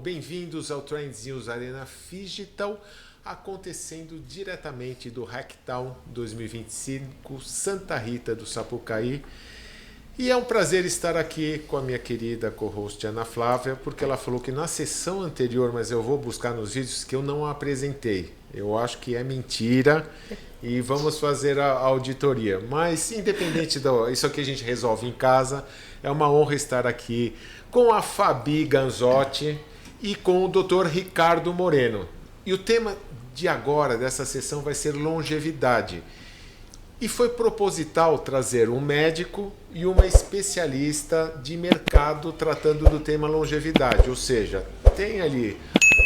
bem-vindos ao Trends News Arena Phygital, acontecendo diretamente do Hacktown 2025, Santa Rita do Sapucaí. E é um prazer estar aqui com a minha querida co-host Ana Flávia, porque ela falou que na sessão anterior, mas eu vou buscar nos vídeos, que eu não a apresentei. Eu acho que é mentira e vamos fazer a auditoria. Mas independente isso aqui a gente resolve em casa, é uma honra estar aqui com a Fabi Ganzotti e com o Dr. Ricardo Moreno. E o tema de agora, dessa sessão, vai ser longevidade. E foi proposital trazer um médico e uma especialista de mercado tratando do tema longevidade. Ou seja, tem ali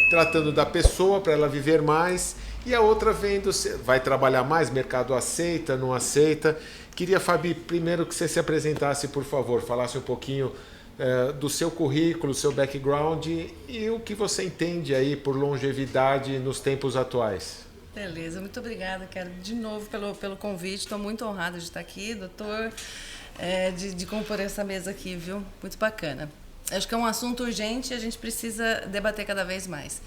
tratando da pessoa para ela viver mais e a outra vendo se vai trabalhar mais, mercado aceita, não aceita. Queria, Fabi, primeiro que você se apresentasse, por favor, falasse um pouquinho do seu currículo, seu background e o que você entende aí por longevidade nos tempos atuais. Beleza, muito obrigada, quero de novo pelo convite, estou muito honrada de estar aqui, doutor, de compor essa mesa aqui, viu? Muito bacana. Acho que é um assunto urgente e a gente precisa debater cada vez mais.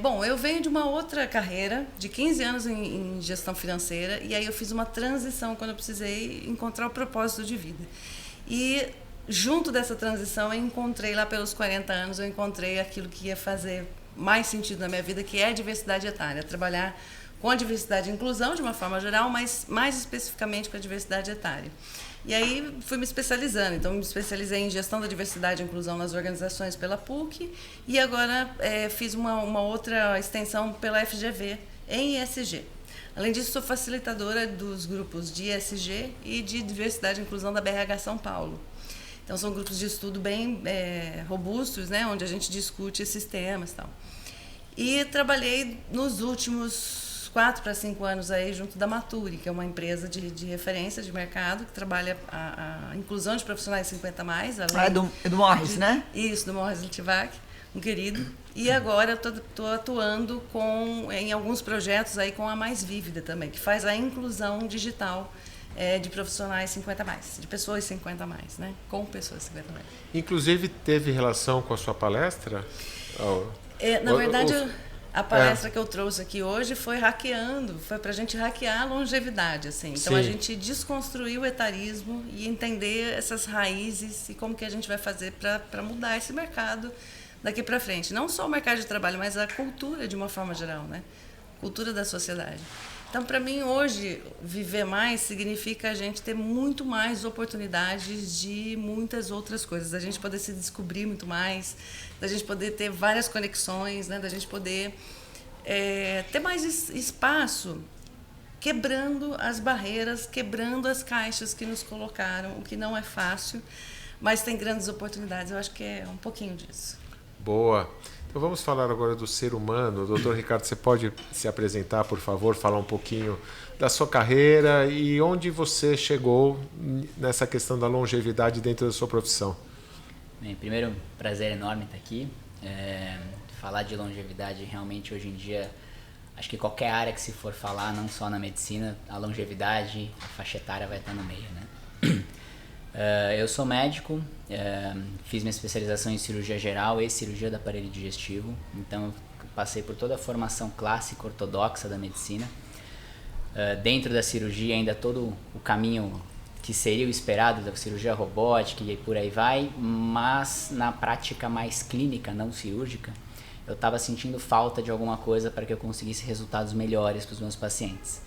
Bom, eu venho de uma outra carreira, de 15 anos em gestão financeira, e aí eu fiz uma transição quando eu precisei encontrar o propósito de vida. E junto dessa transição eu encontrei, lá pelos 40 anos, eu encontrei aquilo que ia fazer mais sentido na minha vida, que é a diversidade etária, trabalhar com a diversidade e inclusão de uma forma geral, mas mais especificamente com a diversidade etária. E aí fui me especializando, então me especializei em gestão da diversidade e inclusão nas organizações pela PUC e agora fiz uma outra extensão pela FGV em ESG. Além disso, sou facilitadora dos grupos de ESG e de diversidade e inclusão da BRH São Paulo. Então, são grupos de estudo bem robustos, né, onde a gente discute esses temas e tal. E trabalhei nos últimos 4 para 5 anos aí junto da Maturi, que é uma empresa de referência de mercado, que trabalha a inclusão de profissionais 50 mais. É do Morris, né? Isso, do Morris Litvak, um querido. E agora estou atuando em alguns projetos aí com a Mais Vívida também, que faz a inclusão digital de profissionais 50 mais, de pessoas 50 mais, né? Com pessoas 50 mais. Inclusive, teve relação com a sua palestra? Na verdade, a palestra que eu trouxe aqui hoje foi para a gente hackear a longevidade, assim. Então, Sim. A gente desconstruir o etarismo e entender essas raízes e como que a gente vai fazer para mudar esse mercado daqui para frente. Não só o mercado de trabalho, mas a cultura de uma forma geral, né? Cultura da sociedade. Então, para mim, hoje, viver mais significa a gente ter muito mais oportunidades de muitas outras coisas, da gente poder se descobrir muito mais, da gente poder ter várias conexões, né? Da gente poder ter mais espaço, quebrando as barreiras, quebrando as caixas que nos colocaram, o que não é fácil, mas tem grandes oportunidades. Eu acho que é um pouquinho disso. Boa. Então vamos falar agora do ser humano. Doutor Ricardo, você pode se apresentar, por favor, falar um pouquinho da sua carreira e onde você chegou nessa questão da longevidade dentro da sua profissão? Bem, primeiro, prazer enorme estar aqui. Falar de longevidade realmente hoje em dia, acho que qualquer área que se for falar, não só na medicina, a longevidade, a faixa etária vai estar no meio, né? Eu sou médico, fiz minha especialização em cirurgia geral e cirurgia do aparelho digestivo, então eu passei por toda a formação clássica ortodoxa da medicina. Dentro da cirurgia ainda todo o caminho que seria o esperado da cirurgia robótica e por aí vai, mas na prática mais clínica, não cirúrgica, eu estava sentindo falta de alguma coisa para que eu conseguisse resultados melhores para os meus pacientes.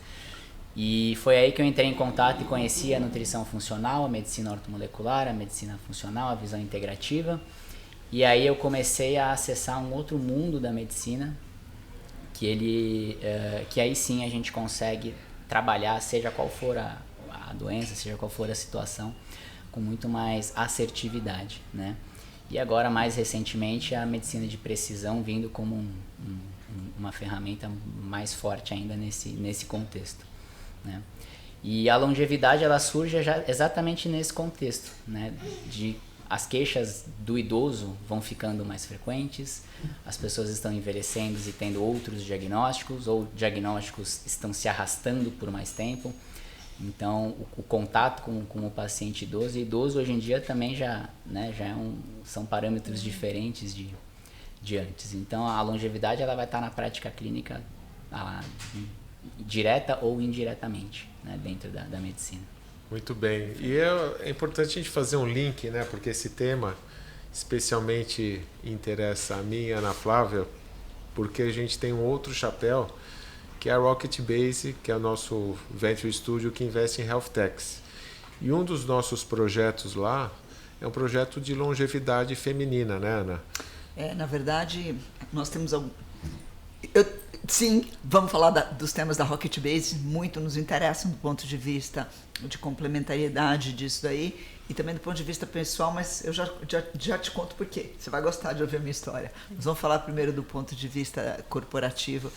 E foi aí que eu entrei em contato e conheci a nutrição funcional, a medicina ortomolecular, a medicina funcional, a visão integrativa. E aí eu comecei a acessar um outro mundo da medicina, que aí sim a gente consegue trabalhar, seja qual for a doença, seja qual for a situação, com muito mais assertividade, né? E agora, mais recentemente, a medicina de precisão vindo como uma ferramenta mais forte ainda nesse contexto, né? E a longevidade ela surge já exatamente nesse contexto, né? As queixas do idoso vão ficando mais frequentes, as pessoas estão envelhecendo e tendo outros diagnósticos, ou diagnósticos estão se arrastando por mais tempo. Então, o contato com o paciente idoso, e idoso hoje em dia também já são parâmetros diferentes de antes. Então a longevidade ela vai estar na prática clínica direta ou indiretamente, né, dentro da medicina. Muito bem. E é importante a gente fazer um link, né? Porque esse tema especialmente interessa a mim e a Ana Flávia, porque a gente tem um outro chapéu, que é a Rocket Base, que é o nosso Venture Studio que investe em Health Techs. E um dos nossos projetos lá é um projeto de longevidade feminina, né, Ana? Na verdade, nós temos sim, vamos falar dos temas da Rocket Base, muito nos interessam do ponto de vista de complementariedade disso daí e também do ponto de vista pessoal, mas eu já te conto por quê. Você vai gostar de ouvir a minha história. Nós vamos falar primeiro do ponto de vista corporativo.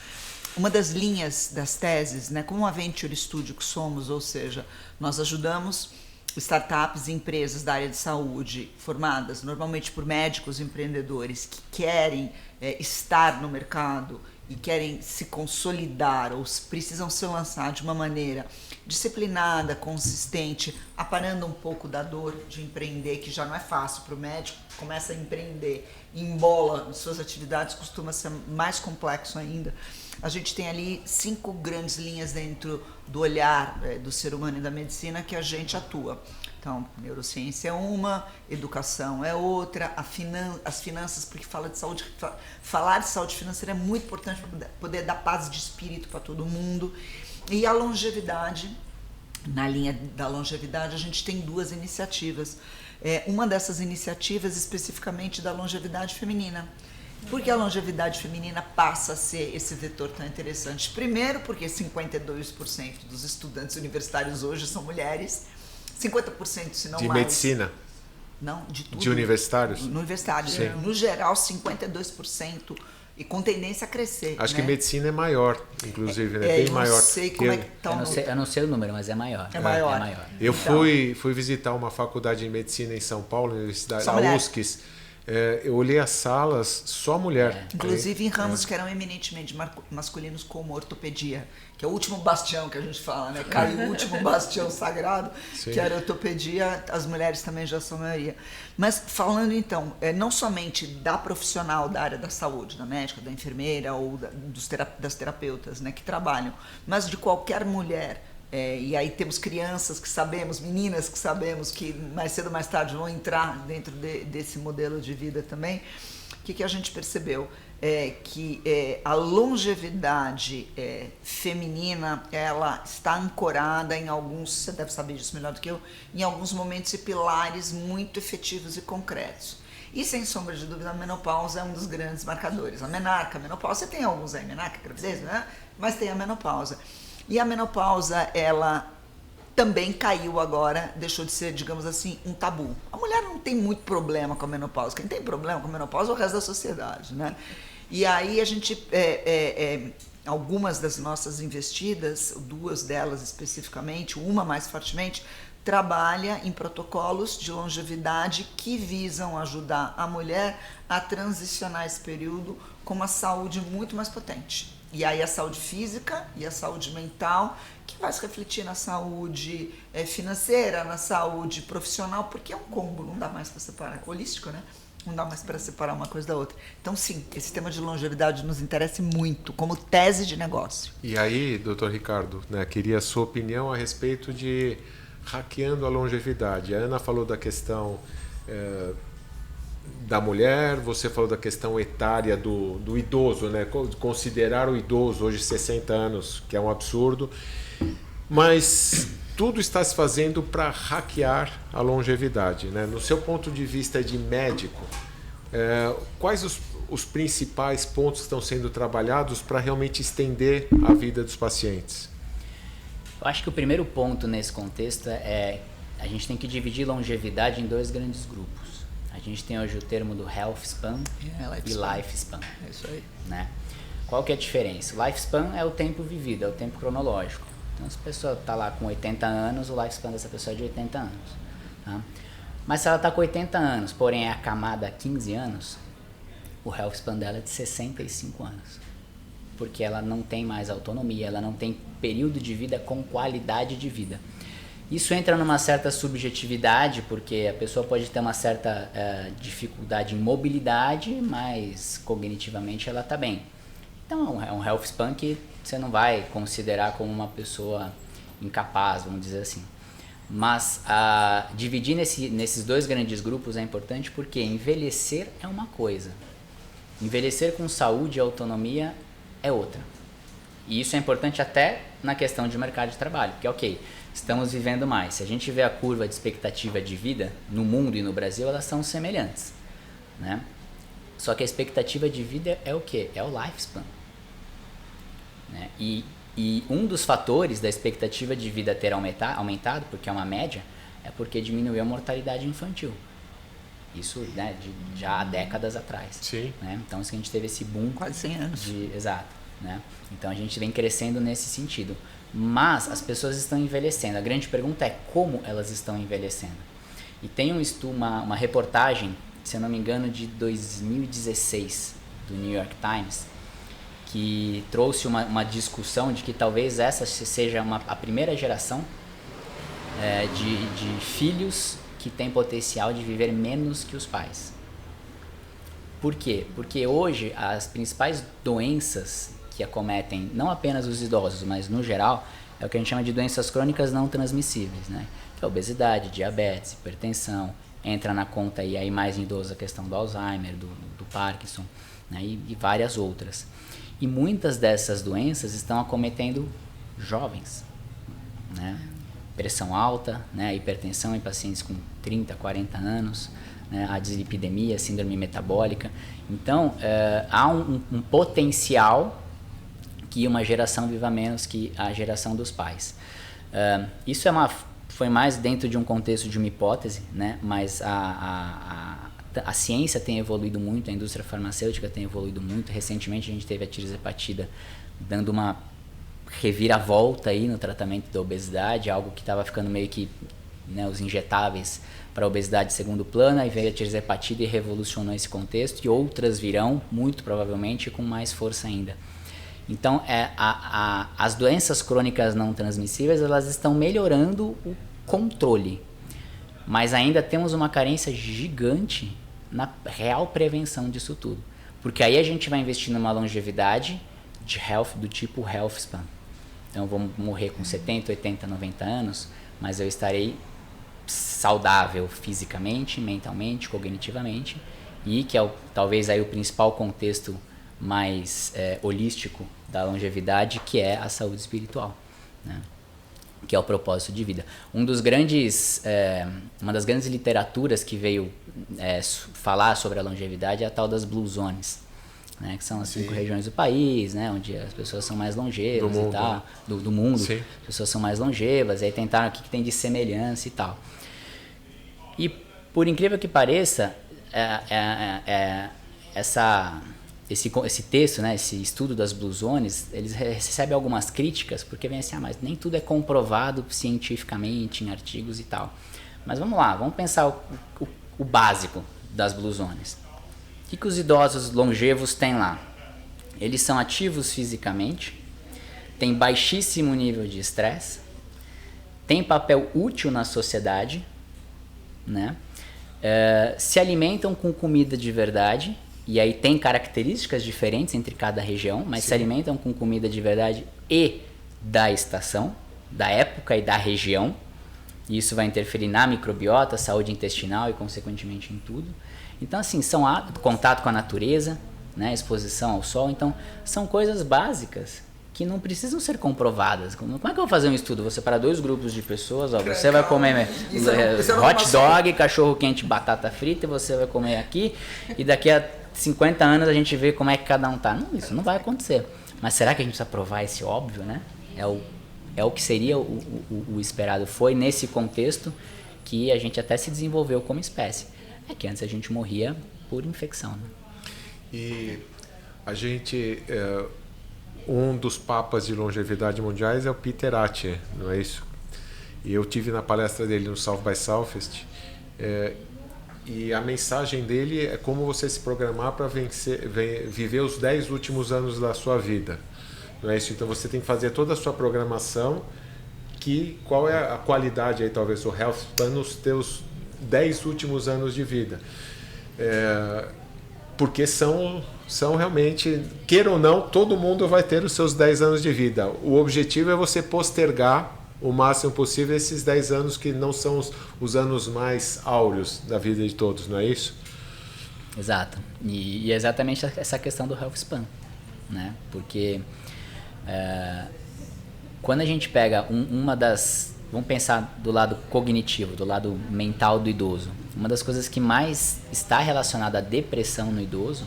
Uma das linhas das teses, né, como uma Venture Studio que somos, ou seja, nós ajudamos startups e empresas da área de saúde formadas normalmente por médicos empreendedores que querem estar no mercado e querem se consolidar ou precisam se lançar de uma maneira disciplinada, consistente, aparando um pouco da dor de empreender, que já não é fácil para o médico, começa a empreender, embola suas atividades, costuma ser mais complexo ainda. A gente tem ali 5 grandes linhas dentro do olhar do ser humano e da medicina que a gente atua. Então, neurociência é uma, educação é outra, as finanças, porque fala de saúde, falar de saúde financeira é muito importante para poder dar paz de espírito para todo mundo. E a longevidade, na linha da longevidade, a gente tem 2 iniciativas. Uma dessas iniciativas especificamente da longevidade feminina. Por que a longevidade feminina passa a ser esse vetor tão interessante? Primeiro, porque 52% dos estudantes universitários hoje são mulheres, 50% se não de mais. De medicina? Não, de tudo. De universitários? Universitários. Sim. No geral, 52%. E com tendência a crescer. Acho né? que medicina é maior, inclusive, né? Bem maior. Eu não sei como é que tá eu não sei o número, mas é maior. É maior. É maior. Eu fui visitar uma faculdade de medicina em São Paulo, na Universidade da USCS. Eu olhei as salas, só mulher. Inclusive em ramos que eram eminentemente masculinos, como ortopedia, que é o último bastião que a gente fala, né? Caiu o último bastião sagrado, Sim. que era a ortopedia, as mulheres também já são maioria. Mas falando então, não somente da profissional da área da saúde, da médica, da enfermeira ou das terapeutas, né, que trabalham, mas de qualquer mulher. E aí temos crianças que sabemos, meninas que sabemos que mais cedo ou mais tarde vão entrar dentro desse modelo de vida também. O que a gente percebeu? Que a longevidade feminina, ela está ancorada em alguns, você deve saber disso melhor do que eu, em alguns momentos e pilares muito efetivos e concretos. E sem sombra de dúvida, a menopausa é um dos grandes marcadores. A menarca, a menopausa, você tem alguns aí, menarca, gravidez, né? Mas tem a menopausa. E a menopausa, ela também caiu agora, deixou de ser, digamos assim, um tabu. A mulher não tem muito problema com a menopausa. Quem tem problema com a menopausa é o resto da sociedade, né? E aí a gente, algumas das nossas investidas, 2 delas especificamente, uma mais fortemente, trabalha em protocolos de longevidade que visam ajudar a mulher a transicionar esse período com uma saúde muito mais potente. E aí a saúde física e a saúde mental, que vai se refletir na saúde financeira, na saúde profissional, porque é um combo, não dá mais para separar, holístico, né? Não dá mais para separar uma coisa da outra. Então, sim, esse tema de longevidade nos interessa muito, como tese de negócio. E aí, doutor Ricardo, né, queria a sua opinião a respeito de hackeando a longevidade. A Ana falou da questão da mulher, você falou da questão etária do idoso, né? Considerar o idoso hoje 60 anos, que é um absurdo, mas tudo está se fazendo para hackear a longevidade, né? No seu ponto de vista de médico, quais os principais pontos que estão sendo trabalhados para realmente estender a vida dos pacientes? Eu acho que o primeiro ponto nesse contexto a gente tem que dividir longevidade em 2 grandes grupos. A gente tem hoje o termo do Health Span e Life Span. É isso aí. Né? Qual que é a diferença? O Life Span é o tempo vivido, é o tempo cronológico. Então, se a pessoa está lá com 80 anos, o Life Span dessa pessoa é de 80 anos. Tá? Mas se ela está com 80 anos, porém é acamada há 15 anos, o Health Span dela é de 65 anos. Porque ela não tem mais autonomia, ela não tem período de vida com qualidade de vida. Isso entra numa certa subjetividade, porque a pessoa pode ter uma certa dificuldade em mobilidade, mas cognitivamente ela está bem. Então é um health span que você não vai considerar como uma pessoa incapaz, vamos dizer assim. Mas dividir nesses dois grandes grupos é importante porque envelhecer é uma coisa, envelhecer com saúde e autonomia é outra. E isso é importante até na questão de mercado de trabalho, porque ok, estamos vivendo mais. Se a gente vê a curva de expectativa de vida no mundo e no Brasil, elas são semelhantes, né? Só que a expectativa de vida é o quê? É o lifespan, né? E um dos fatores da expectativa de vida ter aumentado, porque é uma média, é porque diminuiu a mortalidade infantil. Isso, né, já há décadas atrás. Sim. Né? Então, a gente teve esse boom. Quase 100 anos. Exato. Né? Então, a gente vem crescendo nesse sentido. Mas as pessoas estão envelhecendo. A grande pergunta é como elas estão envelhecendo. E tem uma reportagem, se eu não me engano, de 2016, do New York Times, que trouxe uma discussão de que talvez essa seja a primeira geração de filhos que tem potencial de viver menos que os pais. Por quê? Porque hoje as principais doenças que acometem não apenas os idosos, mas no geral, é o que a gente chama de doenças crônicas não transmissíveis, né? Que é obesidade, diabetes, hipertensão, entra na conta aí mais em idosos a questão do Alzheimer, do Parkinson, né? E várias outras. E muitas dessas doenças estão acometendo jovens, né? Pressão alta, né? Hipertensão em pacientes com 30, 40 anos, né? A dislipidemia, síndrome metabólica. Então, há um potencial que uma geração viva menos que a geração dos pais. Isso foi mais dentro de um contexto de uma hipótese, né? Mas a ciência tem evoluído muito, a indústria farmacêutica tem evoluído muito. Recentemente a gente teve a tirzepatida dando uma reviravolta aí no tratamento da obesidade, algo que estava ficando meio que, né, os injetáveis para a obesidade de segundo plano, aí veio a tirzepatida e revolucionou esse contexto, e outras virão, muito provavelmente, com mais força ainda. Então, as doenças crônicas não transmissíveis, elas estão melhorando o controle, mas ainda temos uma carência gigante na real prevenção disso tudo, porque aí a gente vai investir numa longevidade de health do tipo health span. Então eu vou morrer com 70, 80, 90 anos, mas eu estarei saudável fisicamente, mentalmente, cognitivamente, e que é talvez aí o principal contexto mais holístico da longevidade, que é a saúde espiritual, né? Que é o propósito de vida. Uma das grandes literaturas que veio falar sobre a longevidade é a tal das Blue Zones, né? Que são as 5 regiões do país, né? Onde as pessoas são mais longevas e tal, do mundo. Sim. As pessoas são mais longevas, aí tentaram o que tem de semelhança e tal. E por incrível que pareça, esse texto, né, esse estudo das Blue Zones, eles recebem algumas críticas, porque vem assim, mas nem tudo é comprovado cientificamente em artigos e tal. Mas vamos lá, vamos pensar o básico das Blue Zones. O que os idosos longevos têm lá? Eles são ativos fisicamente, têm baixíssimo nível de estresse, têm papel útil na sociedade, né? Se alimentam com comida de verdade, e aí tem características diferentes entre cada região, mas se alimentam com comida de verdade e da estação, da época e da região. E isso vai interferir na microbiota, saúde intestinal e consequentemente em tudo. Então assim, são contato com a natureza, né, exposição ao sol. Então são coisas básicas que não precisam ser comprovadas. Como é que eu vou fazer um estudo? Vou separar 2 grupos de pessoas, ó, você vai comer hot dog, cachorro quente, batata frita, e você vai comer aqui, e daqui a 50 anos a gente vê como é que cada um tá. Não, isso não vai acontecer. Mas será que a gente precisa provar esse óbvio, né? É o que seria o esperado. Foi nesse contexto que a gente até se desenvolveu como espécie. É que antes a gente morria por infecção, né? E a gente... um dos papas de longevidade mundiais é o Peter Attia, não é isso? E eu tive na palestra dele no South by Southwest, e a mensagem dele é como você se programar para viver os 10 últimos anos da sua vida, não é isso? Então você tem que fazer toda a sua programação, qual é a qualidade aí, talvez, do Health Span nos teus 10 últimos anos de vida. Porque são realmente, queira ou não, todo mundo vai ter os seus 10 anos de vida. O objetivo é você postergar o máximo possível esses 10 anos que não são os anos mais áureos da vida de todos, não é isso? Exato. E é exatamente essa questão do Health Span, né? Porque quando a gente pega vamos pensar do lado cognitivo, do lado mental do idoso. Uma das coisas que mais está relacionada à depressão no idoso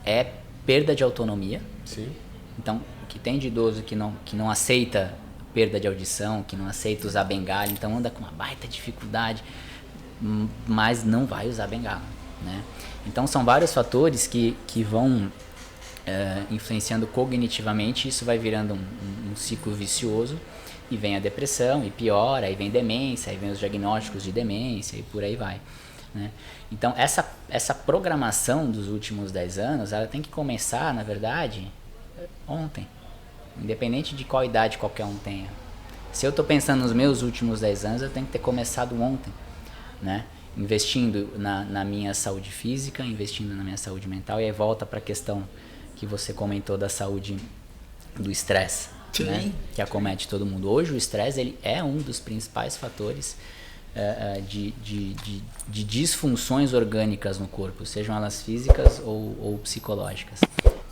é perda de autonomia. Sim. Então, o que tem de idoso que não aceita perda de audição, que não aceita usar bengala, então anda com uma baita dificuldade, mas não vai usar bengala, né? Então, são vários fatores que vão influenciando cognitivamente, isso vai virando um ciclo vicioso, e vem a depressão, e piora, aí vem demência, aí vem os diagnósticos de demência, e por aí vai, né? Então, essa programação dos últimos 10 anos, ela tem que começar, na verdade, ontem, independente de qual idade qualquer um tenha. Se eu estou pensando nos meus últimos 10 anos, eu tenho que ter começado ontem, né? Investindo na minha saúde física, investindo na minha saúde mental, e aí volta para a questão que você comentou da saúde do estresse, né? Que acomete todo mundo. Hoje o estresse ele é um dos principais fatores de disfunções orgânicas no corpo, sejam elas físicas ou psicológicas.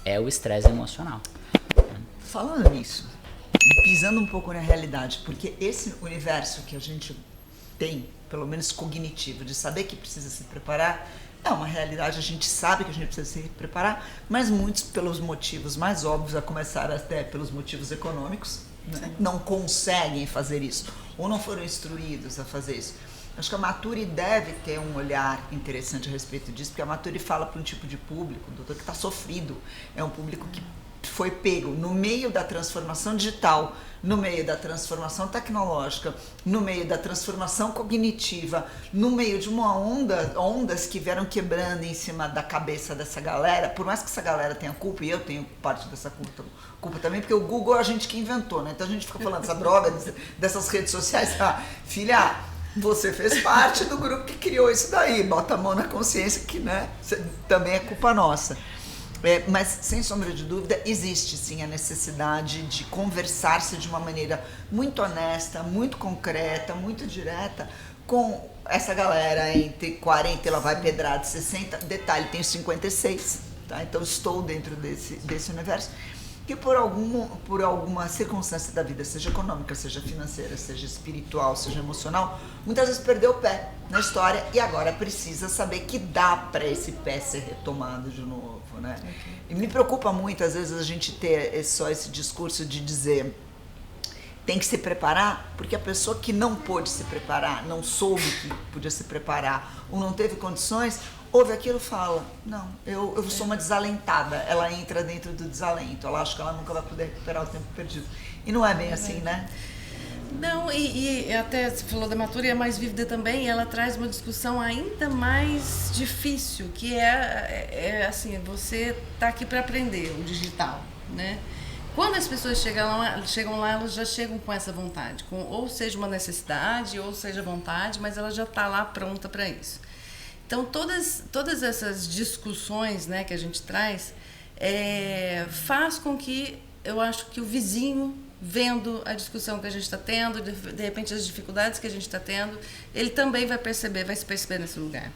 É o estresse emocional. Falando nisso, e pisando um pouco na realidade, porque esse universo que a gente tem, pelo menos cognitivo, de saber que precisa se preparar, é uma realidade, a gente sabe que a gente precisa se preparar, mas muitos, pelos motivos mais óbvios, a começar até pelos motivos econômicos, né, não conseguem fazer isso, ou não foram instruídos a fazer isso. Acho que a Maturi deve ter um olhar interessante a respeito disso, porque a Maturi fala para um tipo de público, doutor, que está sofrido, é um público que foi pego no meio da transformação digital, no meio da transformação tecnológica, no meio da transformação cognitiva, no meio de uma ondas que vieram quebrando em cima da cabeça dessa galera, por mais que essa galera tenha culpa, e eu tenho parte dessa culpa também, porque o Google é a gente que inventou, né? Então a gente fica falando dessa droga, dessas redes sociais, filha, você fez parte do grupo que criou isso daí, bota a mão na consciência que, né, também é culpa nossa. Mas, sem sombra de dúvida, existe sim a necessidade de conversar-se de uma maneira muito honesta, muito concreta, muito direta com essa galera entre 40 e lá vai pedrada, 60, detalhe, tenho 56, tá? Então estou dentro desse universo, que por alguma circunstância da vida, seja econômica, seja financeira, seja espiritual, seja emocional, muitas vezes perdeu o pé na história e agora precisa saber que dá para esse pé ser retomado de novo, né? Okay. E me preocupa muito, às vezes, a gente ter só esse discurso de dizer tem que se preparar, porque a pessoa que não pôde se preparar, não soube que podia se preparar ou não teve condições, ouve aquilo e fala, não, eu sou uma desalentada. Ela entra dentro do desalento, ela acha que ela nunca vai poder recuperar o tempo perdido. E não é bem assim, né? Não, e até você falou da Maturi, é mais vívida também, e ela traz uma discussão ainda mais difícil, que é assim, você tá aqui para aprender o digital, né? Quando as pessoas chegam lá, elas já chegam com essa vontade, ou seja uma necessidade, ou seja vontade, mas ela já está lá pronta para isso. Então, todas essas discussões, né, que a gente traz, faz com que, eu acho que o vizinho, vendo a discussão que a gente está tendo, de repente as dificuldades que a gente está tendo, ele também vai se perceber nesse lugar.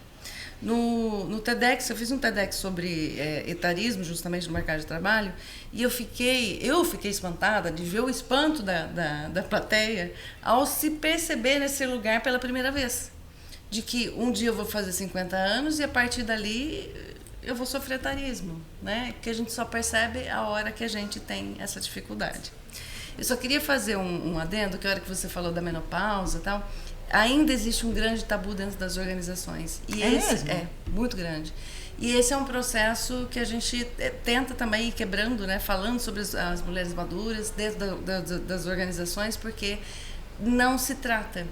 No TEDx, eu fiz um TEDx sobre etarismo, justamente no mercado de trabalho, e eu fiquei espantada de ver o espanto da plateia ao se perceber nesse lugar pela primeira vez. De que um dia eu vou fazer 50 anos e a partir dali eu vou sofrer etarismo, né? Que a gente só percebe a hora que a gente tem essa dificuldade. Eu só queria fazer um adendo, que a hora que você falou da menopausa e tal, ainda existe um grande tabu dentro das organizações. E mesmo? É muito grande. E esse é um processo que a gente tenta também ir quebrando, né? Falando sobre as mulheres maduras dentro das organizações, porque não se trata.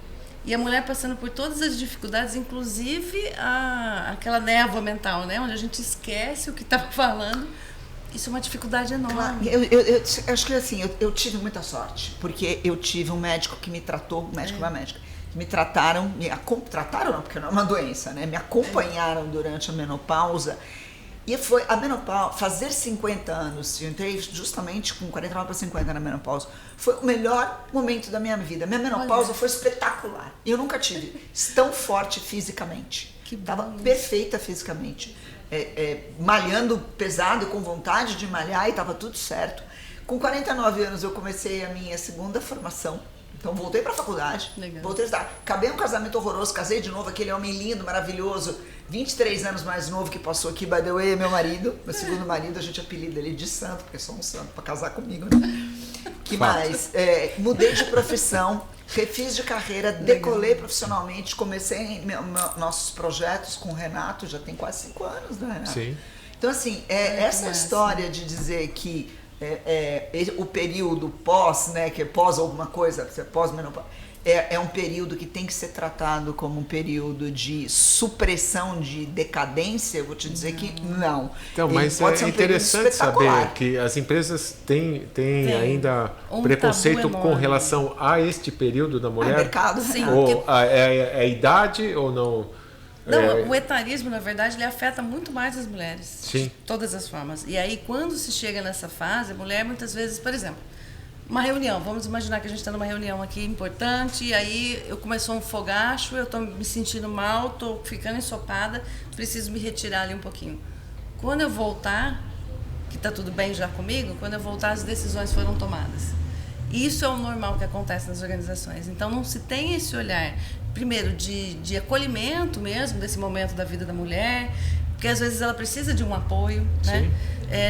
E a mulher passando por todas as dificuldades, inclusive aquela névoa mental, né? Onde a gente esquece o que estava falando isso é uma dificuldade enorme. Claro, eu acho que assim, eu tive muita sorte, porque eu tive um médico que me tratou, um médico e uma médica, que me trataram, trataram não, porque não é uma doença, né? Me acompanharam durante a menopausa. E foi a menopausa, fazer 50 anos, eu entrei justamente com 49 para 50 na menopausa, foi o melhor momento da minha vida. Minha menopausa foi espetacular. Eu nunca tive tão forte fisicamente. Estava perfeita fisicamente. Malhando pesado, com vontade de malhar, e estava tudo certo. Com 49 anos eu comecei a minha segunda formação. Então voltei para a faculdade, voltei a estudar. Acabei um casamento horroroso, casei de novo, aquele homem lindo, maravilhoso, 23 anos mais novo que passou aqui, by the way, é meu marido, meu segundo marido, a gente apelida ele de santo, porque é só um santo para casar comigo, né? Que mais? Mudei de profissão, refiz de carreira, decolei profissionalmente, comecei nossos projetos com o Renato, já tem quase 5 anos, né, Renato? Sim. Então, assim, essa história de dizer que o período pós, né, que é pós alguma coisa, pós-menopausa, é um período que tem que ser tratado como um período de supressão, de decadência. Eu vou te dizer que não. Então, mas é interessante saber que as empresas têm ainda preconceito com relação a este período da mulher. Mercado, sim. Ou é idade ou não? Não, o etarismo, na verdade, ele afeta muito mais as mulheres. Sim. De todas as formas. E aí, quando se chega nessa fase, a mulher, muitas vezes, por exemplo, uma reunião. Vamos imaginar que a gente está numa reunião aqui importante, e aí começou um fogacho, eu estou me sentindo mal, estou ficando ensopada, preciso me retirar ali um pouquinho. Quando eu voltar, que está tudo bem já comigo, quando eu voltar, as decisões foram tomadas. Isso é o normal que acontece nas organizações. Então, não se tem esse olhar, primeiro, de acolhimento mesmo, desse momento da vida da mulher, porque às vezes ela precisa de um apoio, né?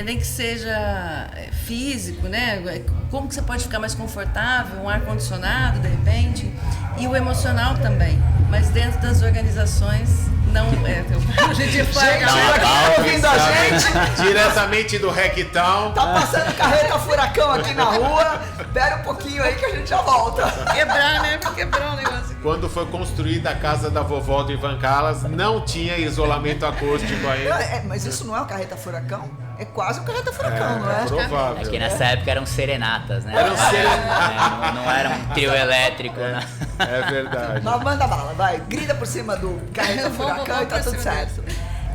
Nem que seja físico, né? Como que você pode ficar mais confortável, um ar-condicionado, de repente, e o emocional também. Mas dentro das organizações, não é. A gente tá ouvindo a gente? Diretamente do Hacktown. Tá passando carreta furacão aqui na rua. Espera um pouquinho aí que a gente já volta. Quebrar, né? Quebrar o negócio. Quando foi construída a casa da vovó do Ivan Callas, não tinha isolamento acústico ainda. Mas isso não é um carreta furacão? É quase um carreta furacão, não é? Provável. É que nessa época eram serenatas, né? Eram serenatas. Não era um trio elétrico, né? É verdade. Mas manda bala, vai. Grita por cima do carreta furacão e tá tudo certo.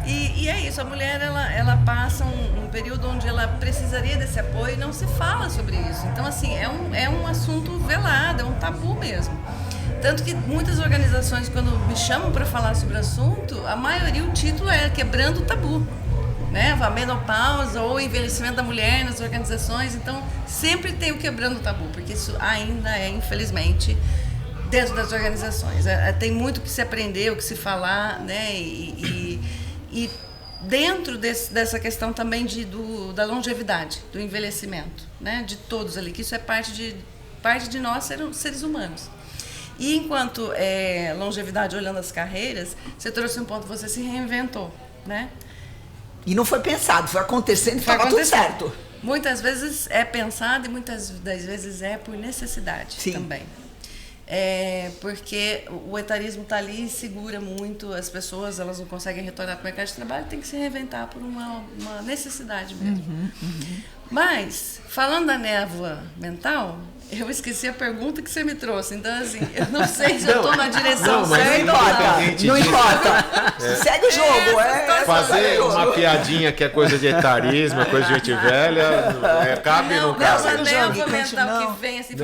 E é isso, a mulher ela passa um período onde ela precisaria desse apoio e não se fala sobre isso. Então, assim, é um assunto velado, é um tabu mesmo. Tanto que muitas organizações, quando me chamam para falar sobre o assunto, a maioria, o título é Quebrando o Tabu. Né? A menopausa ou o envelhecimento da mulher nas organizações. Então, sempre tem o quebrando o tabu, porque isso ainda é, infelizmente, dentro das organizações. Tem muito o que se aprender, o que se falar, né? E dentro dessa questão também da longevidade, do envelhecimento, né? De todos ali, que isso é parte de nós, seres humanos. E enquanto longevidade, olhando as carreiras, você trouxe um ponto, você se reinventou, né? E não foi pensado, foi acontecendo e estava tudo certo. Muitas vezes é pensado e muitas das vezes é por necessidade. Sim. Também. Porque o etarismo está ali e segura muito as pessoas, elas não conseguem retornar para o mercado de trabalho, tem que se reinventar por uma necessidade mesmo. Mas, falando da névoa mental, eu esqueci a pergunta que você me trouxe. Então, assim, eu não sei se eu estou na direção certa ou não. Não importa. Segue o jogo. Fazer uma piadinha que é coisa de etarismo, é coisa de gente velha, cabe ou não cabe? Não, a névoa mental que vem assim...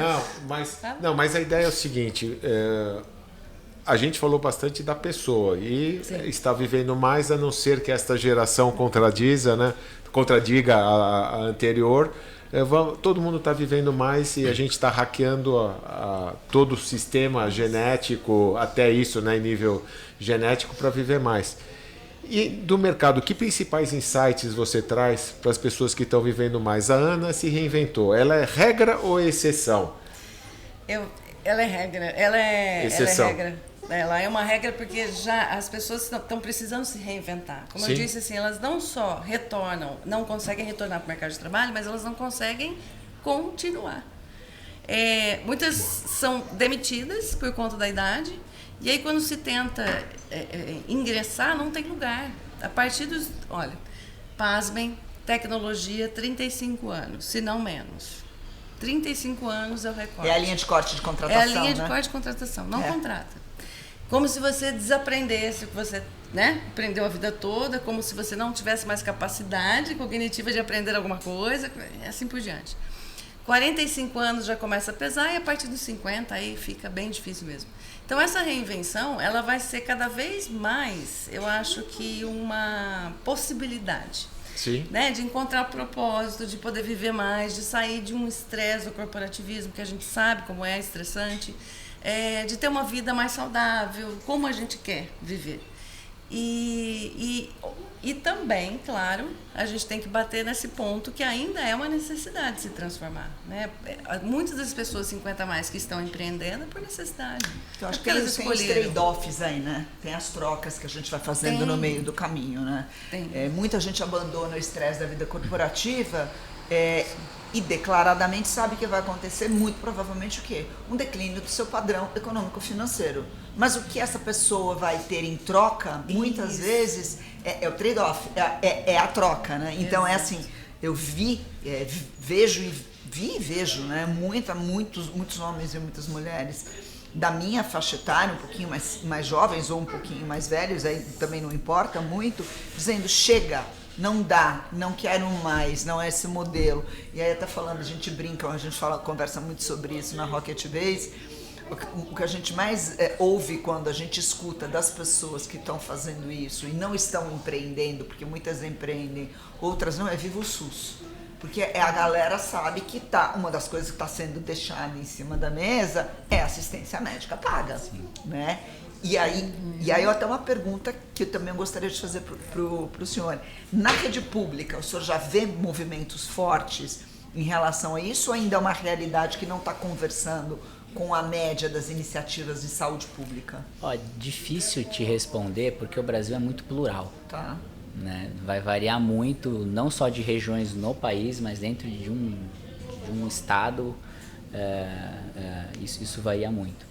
Mas a ideia é o seguinte... A gente falou bastante da pessoa e está vivendo mais, a não ser que esta geração contradiga a anterior. Todo mundo está vivendo mais e a gente está hackeando todo o sistema genético, até isso, né, em nível genético, para viver mais. E do mercado, que principais insights você traz para as pessoas que estão vivendo mais? A Ana se reinventou. Ela é regra ou exceção? Ela é regra. Exceção. Ela é regra. Ela é uma regra porque já as pessoas estão precisando se reinventar. Como eu disse, assim, elas não só não conseguem retornar para o mercado de trabalho, mas elas não conseguem continuar. Muitas são demitidas por conta da idade, e aí quando se tenta ingressar, não tem lugar. A partir dos... Olha, pasmem, tecnologia, 35 anos, se não menos. 35 anos é o recorde. É a linha de corte de contratação, É a linha de né? corte de contratação, não contrata. Como se você desaprendesse o que você, né, aprendeu a vida toda, como se você não tivesse mais capacidade cognitiva de aprender alguma coisa, e assim por diante. 45 anos já começa a pesar e a partir dos 50 aí fica bem difícil mesmo. Então essa reinvenção, ela vai ser cada vez mais, eu acho que uma possibilidade. Sim. Né, de encontrar propósito, de poder viver mais, de sair de um estresse do corporativismo, que a gente sabe como é estressante, de ter uma vida mais saudável, como a gente quer viver. E também, claro, a gente tem que bater nesse ponto que ainda é uma necessidade de se transformar. Né? Muitas das pessoas 50 a mais que estão empreendendo é por necessidade. Eu acho que tem os trade-offs aí, né? Tem as trocas que a gente vai fazendo no meio do caminho, né? Muita gente abandona o estresse da vida corporativa e declaradamente sabe que vai acontecer muito provavelmente o quê? Um declínio do seu padrão econômico-financeiro. Mas o que essa pessoa vai ter em troca, muitas vezes, é o trade-off, é a troca, né? Então é assim, eu vejo, né? Muitos homens e muitas mulheres da minha faixa etária, um pouquinho mais jovens ou um pouquinho mais velhos, aí também não importa muito, dizendo, chega, não dá, não quero mais, não é esse modelo. E aí até falando, a gente brinca, a gente conversa muito sobre isso na Rocket Base. O que a gente mais ouve quando a gente escuta das pessoas que estão fazendo isso e não estão empreendendo, porque muitas empreendem, outras não, é viva o SUS. Porque a galera sabe que uma das coisas que está sendo deixada em cima da mesa é assistência médica paga, né? E aí eu até uma pergunta que eu também gostaria de fazer para o senhor. Na rede pública, o senhor já vê movimentos fortes em relação a isso ou ainda é uma realidade que não está conversando com a média das iniciativas de saúde pública? Difícil te responder porque o Brasil é muito plural. Tá. Né? Vai variar muito, não só de regiões no país, mas dentro de um estado, isso varia muito.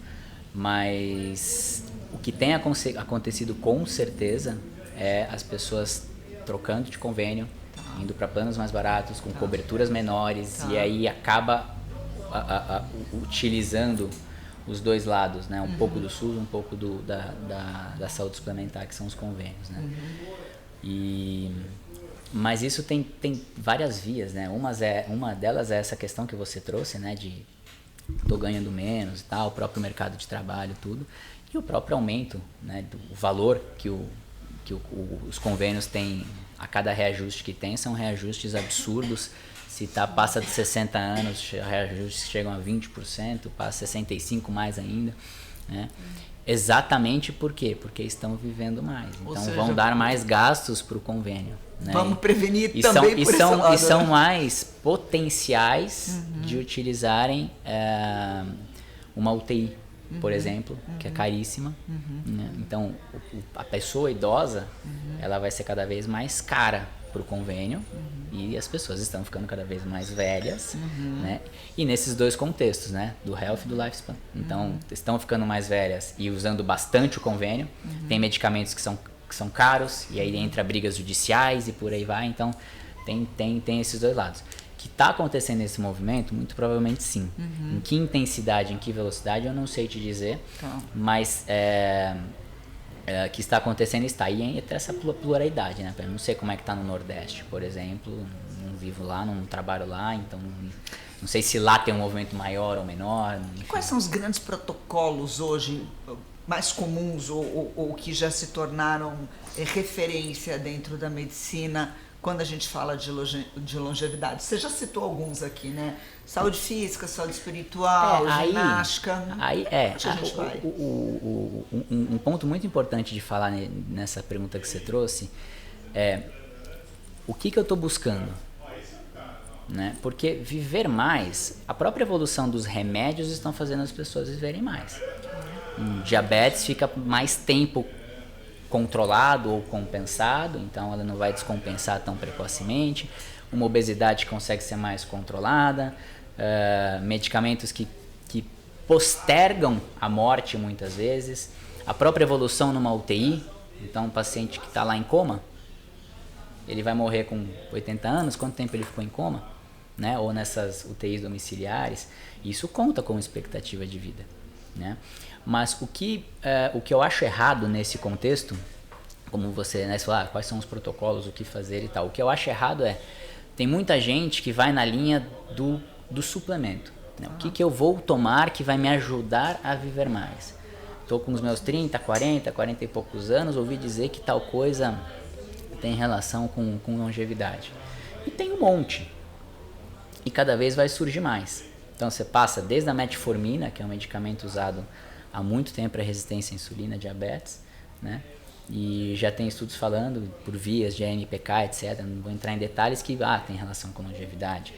Mas o que tem acontecido com certeza é as pessoas trocando de convênio, indo para planos mais baratos, com coberturas menores, e aí acaba utilizando os dois lados, né? Um pouco do SUS, um pouco da saúde suplementar, que são os convênios, né? Mas isso tem várias vias, né? Uma delas é essa questão que você trouxe, né? De tô ganhando menos e tal, o próprio mercado de trabalho, tudo. E o próprio aumento, né? Do valor que os convênios têm a cada reajuste que tem, são reajustes absurdos. Se passa de 60 anos, reajustes chegam a 20%, passa 65% mais ainda, né? Exatamente por quê? Porque estão vivendo mais. Então vão dar mais gastos para o convênio. Né? Vamos prevenir também por esse lado. E são mais potenciais de utilizarem uma UTI, por exemplo, que é caríssima. Né? Então a pessoa idosa ela vai ser cada vez mais cara para o convênio e as pessoas estão ficando cada vez mais velhas, né? E nesses dois contextos, né? Do health e do lifespan. Então, estão ficando mais velhas e usando bastante o convênio. Tem medicamentos que são caros e aí entra brigas judiciais e por aí vai. Então, tem esses dois lados. Que está acontecendo esse movimento? Muito provavelmente sim. Em que intensidade, em que velocidade, eu não sei te dizer. Mas que está acontecendo está. E até essa pluralidade, né? Eu não sei como é que está no Nordeste, por exemplo. Não vivo lá, não trabalho lá, então não sei se lá tem um movimento maior ou menor. Enfim. Quais são os grandes protocolos hoje mais comuns ou que já se tornaram referência dentro da medicina quando a gente fala de longevidade? Você já citou alguns aqui, né? Saúde física, saúde espiritual, ginástica. Um ponto muito importante de falar nessa pergunta que você trouxe é o que eu estou buscando? Né? Porque viver mais, a própria evolução dos remédios estão fazendo as pessoas viverem mais. Diabetes fica mais tempo controlado ou compensado, então ela não vai descompensar tão precocemente. Uma obesidade consegue ser mais controlada, medicamentos que postergam a morte muitas vezes, a própria evolução numa UTI, então um paciente que está lá em coma, ele vai morrer com 80 anos, quanto tempo ele ficou em coma, né? Ou nessas UTIs domiciliares, isso conta como expectativa de vida, né? Mas o que eu acho errado nesse contexto, como você, né, falar, quais são os protocolos, o que fazer e tal, o que eu acho errado tem muita gente que vai na linha do suplemento, né? O que eu vou tomar que vai me ajudar a viver mais? Estou com os meus 30, 40 e poucos anos, ouvi dizer que tal coisa tem relação com longevidade. E tem um monte. E cada vez vai surgir mais. Então você passa desde a metformina, que é um medicamento usado há muito tempo para resistência à insulina, diabetes, né? E já tem estudos falando por vias de AMPK, etc. Não vou entrar em detalhes que tem relação com longevidade.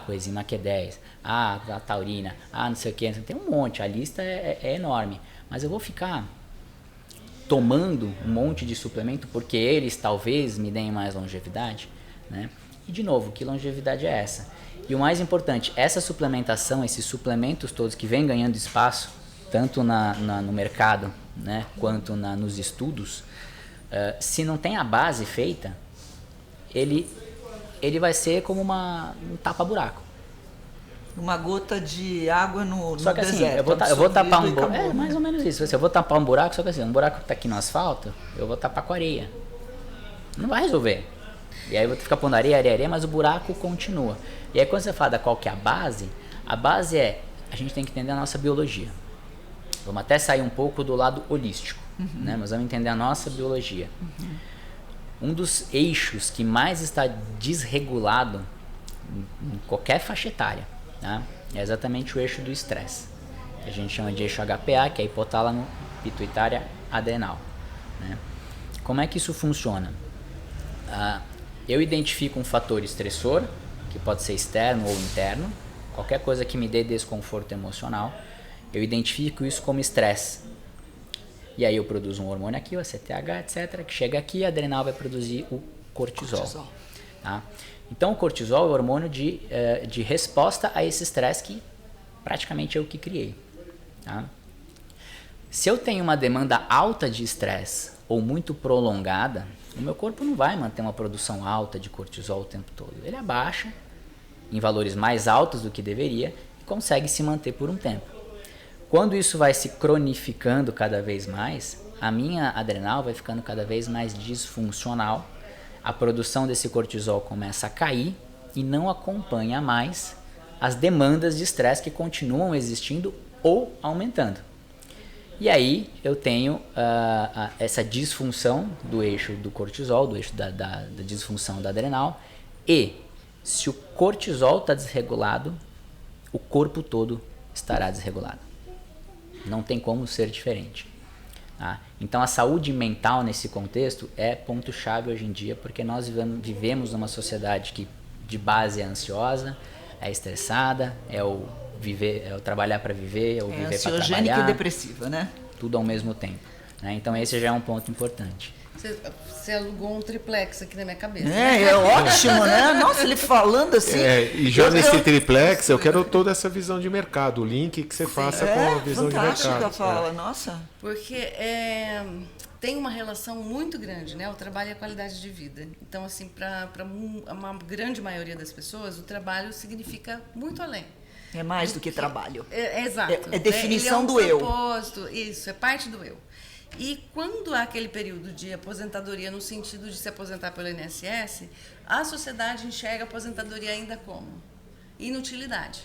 Coenzima Q10, a taurina, não sei o que, tem um monte, a lista é enorme. Mas eu vou ficar tomando um monte de suplemento porque eles talvez me deem mais longevidade, né? E de novo, que longevidade é essa? E o mais importante, essa suplementação, esses suplementos todos que vêm ganhando espaço, tanto no mercado, né, quanto nos estudos, se não tem a base feita, ele vai ser como um tapa-buraco. Uma gota de água no só que deserto. Assim, eu vou tapar um buraco. É mais ou menos isso. Eu vou tapar um buraco, só que assim, um buraco que tá aqui no asfalto, eu vou tapar com areia. Não vai resolver. E aí eu vou ficar pondo areia, mas o buraco continua. E aí quando você fala qual que é a base a gente tem que entender a nossa biologia. Vamos até sair um pouco do lado holístico, né? Mas vamos entender a nossa biologia. Um dos eixos que mais está desregulado em qualquer faixa etária, né, é exatamente o eixo do estresse. A gente chama de eixo HPA, que é hipotálamo pituitária adrenal, né? Como é que isso funciona? Eu identifico um fator estressor, que pode ser externo ou interno, qualquer coisa que me dê desconforto emocional, eu identifico isso como estresse. E aí eu produzo um hormônio aqui, o ACTH, etc., que chega aqui e a adrenal vai produzir o cortisol. Tá? Então o cortisol é o hormônio de resposta a esse estresse que praticamente eu que criei. Tá? Se eu tenho uma demanda alta de estresse ou muito prolongada, o meu corpo não vai manter uma produção alta de cortisol o tempo todo. Ele abaixa em valores mais altos do que deveria e consegue se manter por um tempo. Quando isso vai se cronificando cada vez mais, a minha adrenal vai ficando cada vez mais disfuncional, a produção desse cortisol começa a cair e não acompanha mais as demandas de estresse que continuam existindo ou aumentando. E aí eu tenho essa disfunção do eixo do cortisol, do eixo da disfunção da adrenal, e se o cortisol está desregulado, o corpo todo estará desregulado. Não tem como ser diferente. Tá? Então a saúde mental nesse contexto é ponto-chave hoje em dia, porque nós vivemos numa sociedade que de base é ansiosa, é estressada, é o trabalhar para viver, é o viver para trabalhar. Ansiogênica e depressiva, né? Tudo ao mesmo tempo. Né? Então esse já é um ponto importante. Você alugou um triplex aqui na minha cabeça. É ótimo, né? Nossa, ele falando assim. E já nesse triplex, eu quero toda essa visão de mercado, o link que você faça com a visão de mercado. Fantástica fala, nossa. Porque tem uma relação muito grande, né? O trabalho e a qualidade de vida. Então, assim, para uma grande maioria das pessoas, o trabalho significa muito além. É mais do que trabalho. Exato. É definição do eu. Propósito, isso, é parte do eu. E quando há aquele período de aposentadoria, no sentido de se aposentar pelo INSS, a sociedade enxerga a aposentadoria ainda como inutilidade.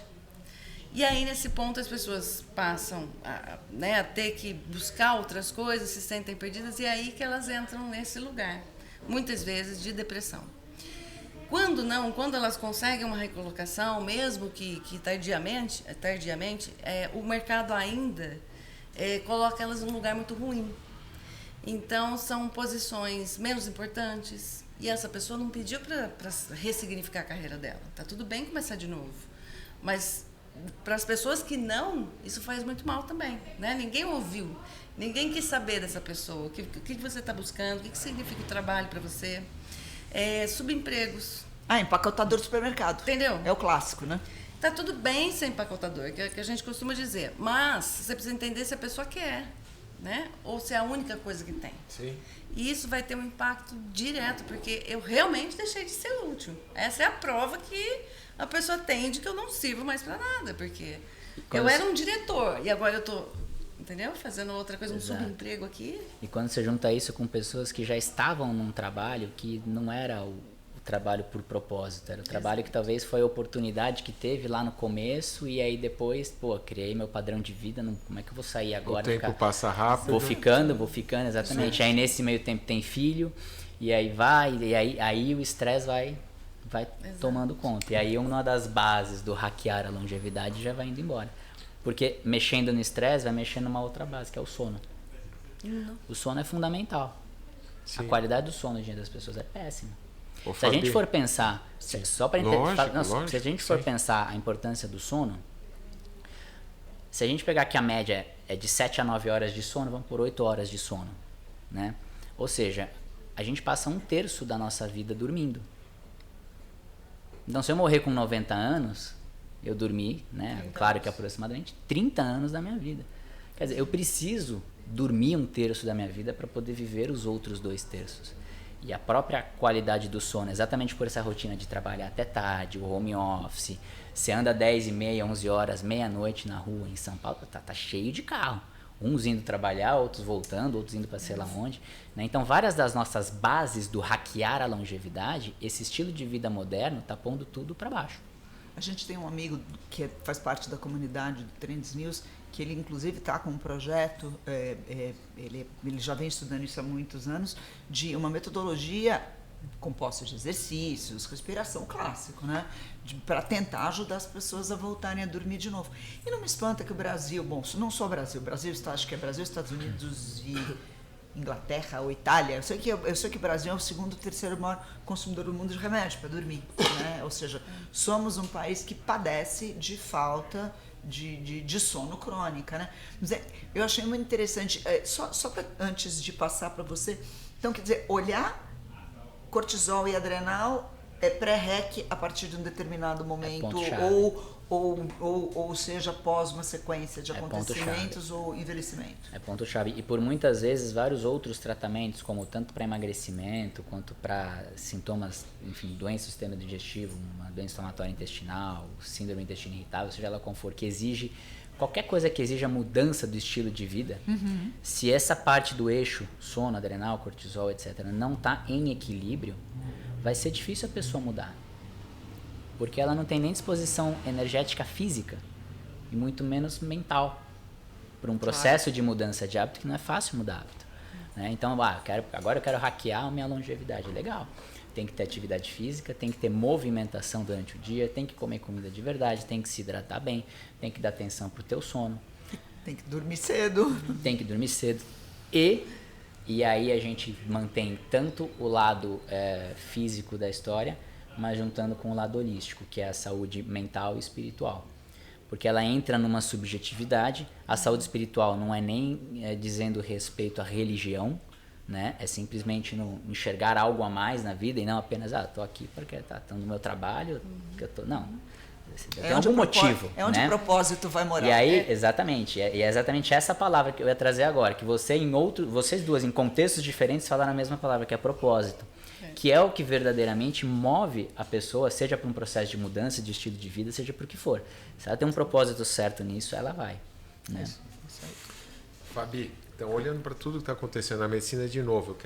E aí, nesse ponto, as pessoas passam a ter que buscar outras coisas, se sentem perdidas, e é aí que elas entram nesse lugar, muitas vezes, de depressão. Quando elas conseguem uma recolocação, mesmo que tardiamente, o mercado ainda coloca elas num lugar muito ruim. Então, são posições menos importantes, e essa pessoa não pediu para ressignificar a carreira dela. Tá tudo bem começar de novo, mas para as pessoas que não, isso faz muito mal também, né? Ninguém ouviu, ninguém quis saber dessa pessoa, o que você está buscando, o que significa o trabalho para você. Subempregos. Empacotador do supermercado. Entendeu? É o clássico, né? Tá tudo bem ser empacotador, que a gente costuma dizer, mas você precisa entender se a pessoa quer. né? Ou se é a única coisa que tem. Sim. E isso vai ter um impacto direto, porque eu realmente deixei de ser útil. Essa é a prova que a pessoa tem de que eu não sirvo mais para nada, porque eu era um diretor e agora eu tô, entendeu? Fazendo outra coisa, um subemprego aqui. E quando você junta isso com pessoas que já estavam num trabalho que não era o trabalho por propósito, era o trabalho que talvez foi a oportunidade que teve lá no começo e aí depois, pô, criei meu padrão de vida, como é que eu vou sair agora? O tempo passa rápido. Vou ficando, exatamente. Aí nesse meio tempo tem filho e aí aí o estresse vai tomando conta. E aí uma das bases do hackear a longevidade já vai indo embora. Porque mexendo no estresse vai mexendo numa outra base, que é o sono. O sono é fundamental. Sim. A qualidade do sono hoje das pessoas é péssima. Ô, Se a gente for pensar, só para Lógico, se a gente for pensar a importância do sono, se a gente pegar que a média é de 7 a 9 horas de sono, vamos por 8 horas de sono, né? Ou seja, a gente passa 1/3 da nossa vida dormindo. Então, se eu morrer com 90 anos, eu dormi, né? Claro que aproximadamente 30 anos da minha vida. Quer dizer, eu preciso dormir 1/3 da minha vida para poder viver os outros 2/3. E a própria qualidade do sono, exatamente por essa rotina de trabalhar até tarde, o home office, você anda 10h30, 11 horas, meia-noite na rua em São Paulo, tá cheio de carro. Uns indo trabalhar, outros voltando, outros indo para sei lá onde. Né? Então, várias das nossas bases do hackear a longevidade, esse estilo de vida moderno tá pondo tudo para baixo. A gente tem um amigo que faz parte da comunidade do Trends News, que ele inclusive está com um projeto, ele já vem estudando isso há muitos anos, de uma metodologia composta de exercícios, respiração clássico, né? Para tentar ajudar as pessoas a voltarem a dormir de novo. E não me espanta que o Brasil, bom, não só o Brasil, acho que é Brasil, Estados Unidos e Inglaterra ou Itália, eu sei que o Brasil é o segundo ou terceiro maior consumidor do mundo de remédio para dormir, né? Ou seja, somos um país que padece de falta de sono crônica, né? Mas eu achei muito interessante, só pra, antes de passar para você, então quer dizer, olhar cortisol e adrenal é pré-rec a partir de um determinado momento, ou seja, após uma sequência de acontecimentos ou envelhecimento. É ponto-chave. E por muitas vezes, vários outros tratamentos, como tanto para emagrecimento, quanto para sintomas, enfim, doença do sistema digestivo, uma doença inflamatória intestinal, síndrome do intestino irritável, seja ela como for, que exige, qualquer coisa que exija mudança do estilo de vida, se essa parte do eixo, sono, adrenal, cortisol, etc., não está em equilíbrio, vai ser difícil a pessoa mudar. Porque ela não tem nem disposição energética física e muito menos mental para um processo de mudança de hábito que não é fácil mudar hábito. Né? Então, agora eu quero hackear a minha longevidade. Legal. Tem que ter atividade física, tem que ter movimentação durante o dia, tem que comer comida de verdade, tem que se hidratar bem, tem que dar atenção pro teu sono. Tem que dormir cedo. Tem que dormir cedo. E aí a gente mantém tanto o lado físico da história, mas juntando com o lado holístico, que é a saúde mental e espiritual. Porque ela entra numa subjetividade. A saúde espiritual não é nem dizendo respeito à religião, né? É simplesmente enxergar algo a mais na vida e não apenas, tô aqui porque tô no meu trabalho, que eu tô... Não. Tem algum motivo. É onde o propósito vai morar. E aí, exatamente. E é exatamente essa palavra que eu ia trazer agora, que vocês duas, em contextos diferentes, falaram a mesma palavra, que é propósito. Que é o que verdadeiramente move a pessoa, seja para um processo de mudança de estilo de vida, seja para o que for. Se ela tem um propósito certo nisso, ela vai. Né? Fabi, então olhando para tudo que está acontecendo na medicina de novo,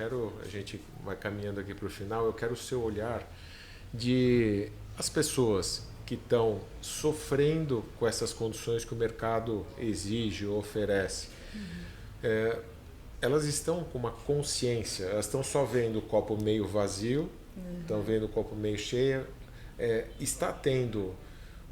a gente vai caminhando aqui para o final, eu quero o seu olhar de as pessoas que estão sofrendo com essas condições que o mercado exige ou oferece. Elas estão com uma consciência, elas estão só vendo o copo meio vazio, estão vendo o copo meio cheio. Está tendo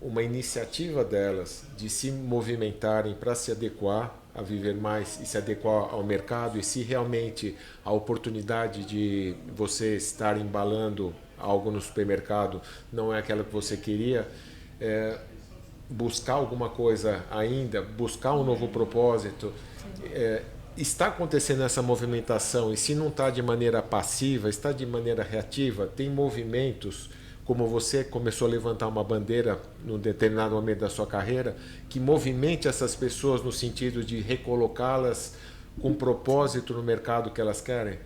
uma iniciativa delas de se movimentarem para se adequar a viver mais e se adequar ao mercado, e se realmente a oportunidade de você estar embalando algo no supermercado não é aquela que você queria, buscar alguma coisa ainda, buscar um novo propósito. Está acontecendo essa movimentação, e se não está de maneira passiva, está de maneira reativa. Tem movimentos, como você começou a levantar uma bandeira num determinado momento da sua carreira, que movimente essas pessoas no sentido de recolocá-las com propósito no mercado que elas querem?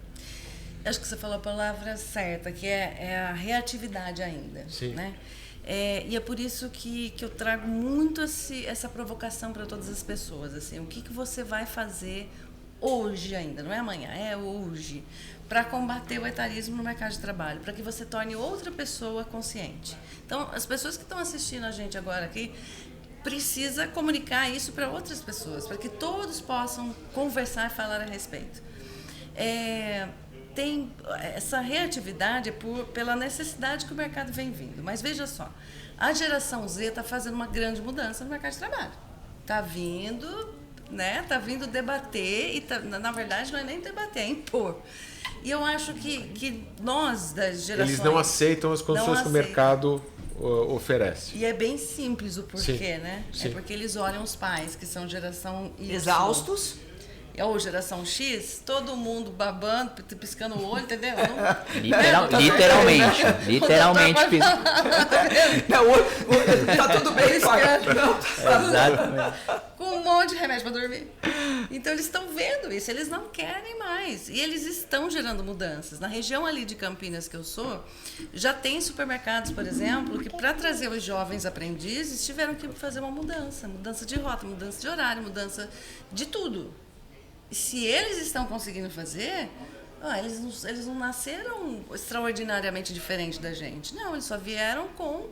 Acho que você falou a palavra certa, que é a reatividade ainda. Sim. Né? E é por isso que eu trago muito essa provocação para todas as pessoas. Assim, o que você vai fazer hoje ainda, não é amanhã, é hoje, para combater o etarismo no mercado de trabalho, para que você torne outra pessoa consciente. Então, as pessoas que estão assistindo a gente agora aqui, precisa comunicar isso para outras pessoas, para que todos possam conversar e falar a respeito. Tem essa reatividade pela necessidade que o mercado vem vindo. Mas veja só, a geração Z está fazendo uma grande mudança no mercado de trabalho. Está vindo, né? Tá vindo debater e na verdade não é nem debater, é impor. E eu acho que nós das gerações... Eles não aceitam as condições que o mercado oferece. E é bem simples o porquê, Sim, né? sim. É porque eles olham os pais, que são geração Y. Exaustos. Ou geração X, todo mundo babando, piscando o olho, entendeu? Literalmente. Literalmente. Não, tá tudo bem, pai. Exatamente. Com um monte de remédio para dormir. Então eles estão vendo isso, eles não querem mais. E eles estão gerando mudanças. Na região ali de Campinas que eu sou, já tem supermercados, por exemplo, que para trazer os jovens aprendizes tiveram que fazer uma mudança de rota, mudança de horário, mudança de tudo. E se eles estão conseguindo fazer, eles não nasceram extraordinariamente diferente da gente. Não, eles só vieram com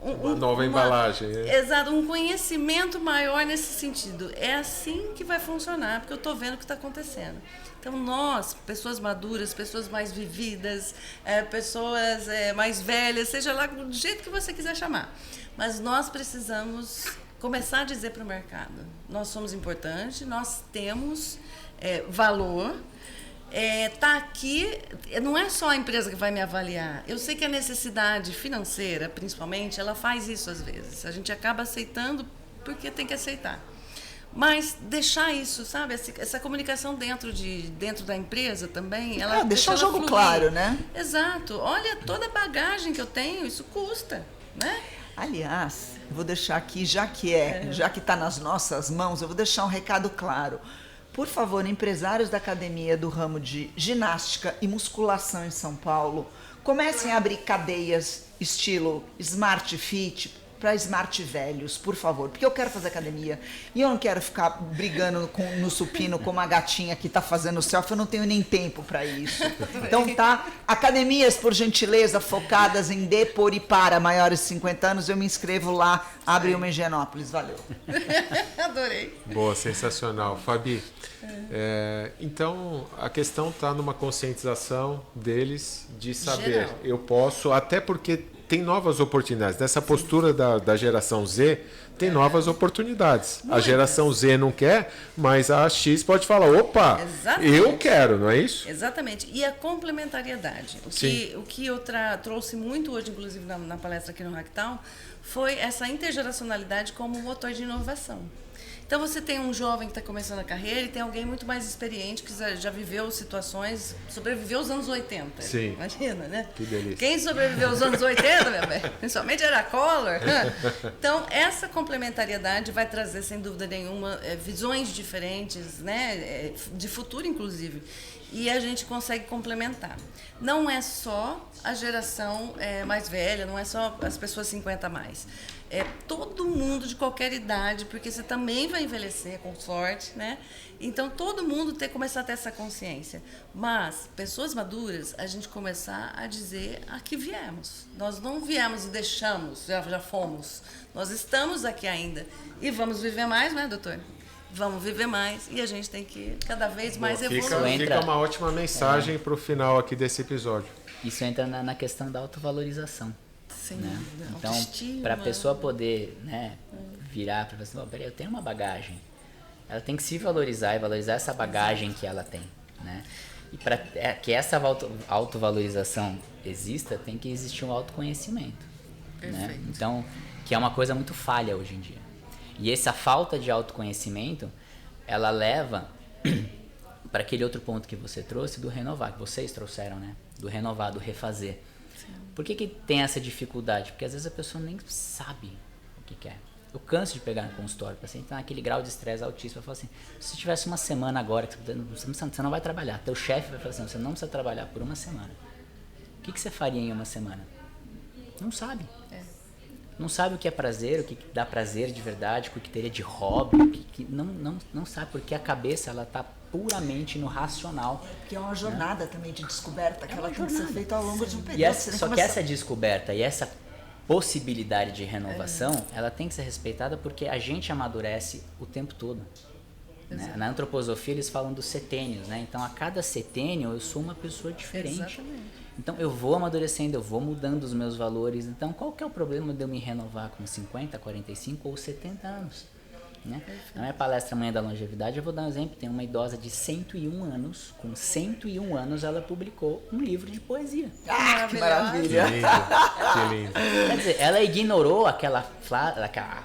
uma nova embalagem. Exato, um conhecimento maior nesse sentido. É assim que vai funcionar, porque eu estou vendo o que está acontecendo. Então nós, pessoas maduras, pessoas mais vividas, pessoas mais velhas, seja lá do jeito que você quiser chamar, mas nós precisamos começar a dizer para o mercado: nós somos importantes, nós temos valor. Tá aqui, não é só a empresa que vai me avaliar. Eu sei que a necessidade financeira, principalmente, ela faz isso às vezes. A gente acaba aceitando porque tem que aceitar. Mas deixar isso, sabe? Essa comunicação dentro da empresa também. Deixar o jogo claro, né? Exato. Olha toda a bagagem que eu tenho, isso custa, né? Aliás, eu vou deixar aqui, já que está nas nossas mãos, eu vou deixar um recado claro. Por favor, empresários da academia do ramo de ginástica e musculação em São Paulo, comecem a abrir cadeias estilo Smart Fit para Smart Velhos, por favor. Porque eu quero fazer academia e eu não quero ficar brigando no supino com uma gatinha que está fazendo selfie, eu não tenho nem tempo para isso. Então academias, por gentileza, focadas em por e para maiores de 50 anos, eu me inscrevo lá, abre uma em Higienópolis, valeu. Adorei. Boa, sensacional. Fabi, então a questão está numa conscientização deles de saber, geral. Eu posso, até porque tem novas oportunidades. Nessa postura da geração Z, tem novas oportunidades. A geração Z não quer, mas a X pode falar, opa, Exatamente. Eu quero, não é isso? Exatamente. E a complementariedade. O que eu trouxe muito hoje, inclusive na palestra aqui no Hacktown, foi essa intergeracionalidade como motor de inovação. Então você tem um jovem que está começando a carreira e tem alguém muito mais experiente que já viveu situações, sobreviveu os anos 80. Sim. Imagina, né? Que delícia. Quem sobreviveu os anos 80, meu bem? Principalmente era Collor. Então essa complementariedade vai trazer, sem dúvida nenhuma, visões diferentes, né? De futuro, inclusive. E a gente consegue complementar. Não é só a geração mais velha, não é só as pessoas 50 a mais. É todo mundo de qualquer idade, porque você também vai envelhecer com sorte, né? Então, todo mundo começar a ter essa consciência. Mas, pessoas maduras, a gente começar a dizer a que viemos. Nós não viemos e deixamos, já fomos. Nós estamos aqui ainda. E vamos viver mais, né, doutor? Vamos viver mais e a gente tem que cada vez mais evoluir. Fica uma ótima mensagem para o final aqui desse episódio. Isso entra na questão da autovalorização. Sim, né? Então, para a pessoa poder, né, virar para você, peraí, eu tenho uma bagagem. Ela tem que se valorizar e valorizar essa bagagem que ela tem, né? E para que essa autovalorização exista, tem que existir um autoconhecimento, né? Então, que é uma coisa muito falha hoje em dia. E essa falta de autoconhecimento, ela leva para aquele outro ponto que você trouxe do renovar, que vocês trouxeram, né? Do renovar, do refazer. Por que tem essa dificuldade? Porque às vezes a pessoa nem sabe o que quer. Eu canso de pegar no consultório, o paciente tá naquele grau de estresse altíssimo. Eu falo assim, se tivesse uma semana agora, que você não vai trabalhar, teu chefe vai falar assim, você não precisa trabalhar por uma semana. O que você faria em uma semana? Não sabe. Não sabe o que é prazer, o que dá prazer de verdade, o que teria de hobby, não sabe, porque a cabeça ela tá puramente no racional. Porque é uma jornada também de descoberta que ela tem que ser feita ao longo de um período. Só que essa descoberta e essa possibilidade de renovação, ela tem que ser respeitada porque a gente amadurece o tempo todo. Né? Na antroposofia eles falam dos setênios, né? Então a cada setênio eu sou uma pessoa diferente. Exatamente. Então eu vou amadurecendo, eu vou mudando os meus valores. Então qual que é o problema de eu me renovar com 50, 45 ou 70 anos? Né? Na minha palestra Amanhã da Longevidade eu vou dar um exemplo. Tem uma idosa de 101 anos, com 101 anos ela publicou um livro de poesia. Ah, que maravilha! Que lindo. Quer dizer, ela ignorou aquela